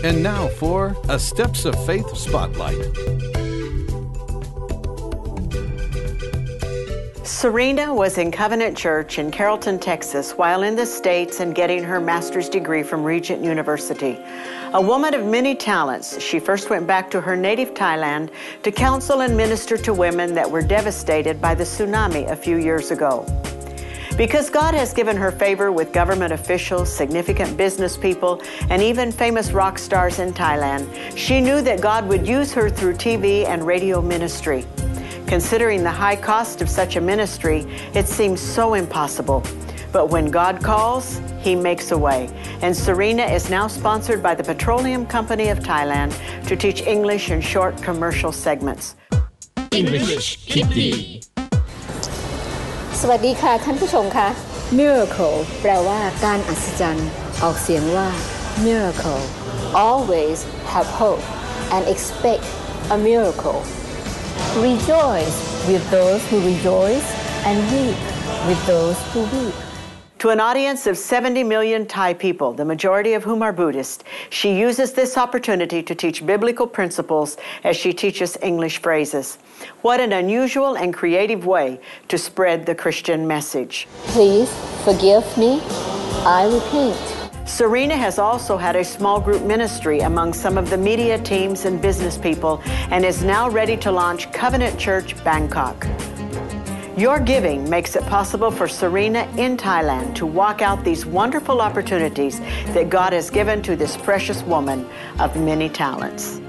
And now for a Steps of Faith Spotlight. Serena was in Covenant Church in Carrollton, Texas, while in the States and getting her master's degree from Regent University. A woman of many talents, she first went back to her native Thailand to counsel and minister to women that were devastated by the tsunami a few years ago. Because God has given her favor with government officials, significant business people, and even famous rock stars in Thailand, she knew that God would use her through TV and radio ministry. Considering the high cost of such a ministry, it seems so impossible. But when God calls, He makes a way. And Serena is now sponsored by the Petroleum Company of Thailand to teach English in short commercial segments. English Kitty สวัสดีค่ะท่านผู้ชมค่ะ Miracle แปลว่าการอัศจรรย์ออกเสียงว่า Miracle Always have hope and expect a miracle Rejoice with those who rejoice and weep with those who weep. To an audience of 70 million Thai people, the majority of whom are Buddhist, she uses this opportunity to teach biblical principles as she teaches English phrases. What an unusual and creative way to spread the Christian message. Please forgive me. I repent. Serena has also had a small group ministry among some of the media teams and business people and is now ready to launch Covenant Church Bangkok. Your giving makes it possible for Serena in Thailand to walk out these wonderful opportunities that God has given to this precious woman of many talents.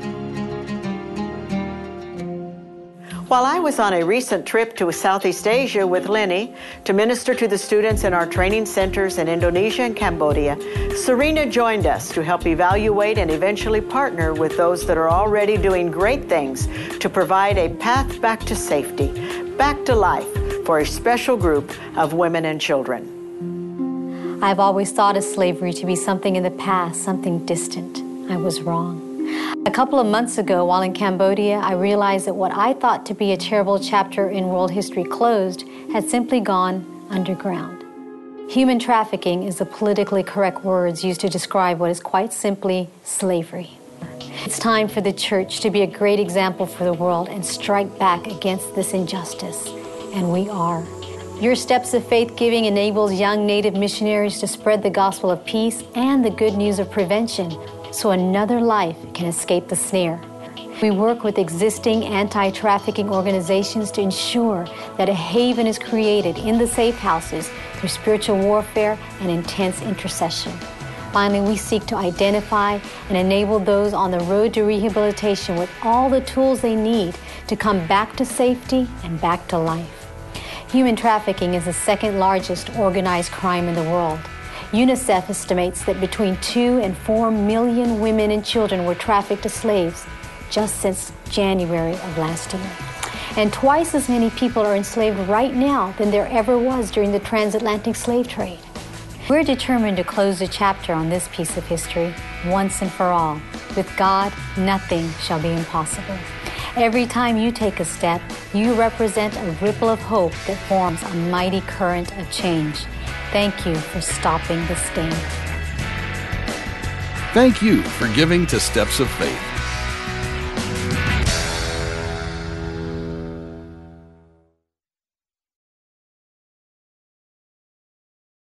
While I was on a recent trip to Southeast Asia with Lenny to minister to the students in our training centers in Indonesia and Cambodia, Serena joined us to help evaluate and eventually partner with those that are already doing great things to provide a path back to safety, back to life for a special group of women and children. I've always thought of slavery to be something in the past, something distant. I was wrong. A couple of months ago, while in Cambodia, I realized that what I thought to be a terrible chapter in world history closed had simply gone underground. Human trafficking is the politically correct words used to describe what is quite simply slavery. It's time for the church to be a great example for the world and strike back against this injustice. And we are. Your Steps of Faith giving enables young Native missionaries to spread the gospel of peace and the good news of prevention so another life can escape the snare. We work with existing anti-trafficking organizations to ensure that a haven is created in the safe houses through spiritual warfare and intense intercession. Finally, we seek to identify and enable those on the road to rehabilitation with all the tools they need to come back to safety and back to life. Human trafficking is the second largest organized crime in the world. UNICEF estimates that between 2 and 4 million women and children were trafficked as slaves just since January of last year. And twice as many people are enslaved right now than there ever was during the transatlantic slave trade. We're determined to close the chapter on this piece of history once and for all. With God, nothing shall be impossible. Every time you take a step, you represent a ripple of hope that forms a mighty current of change. Thank you for stopping the stain. Thank you for giving to Steps of Faith.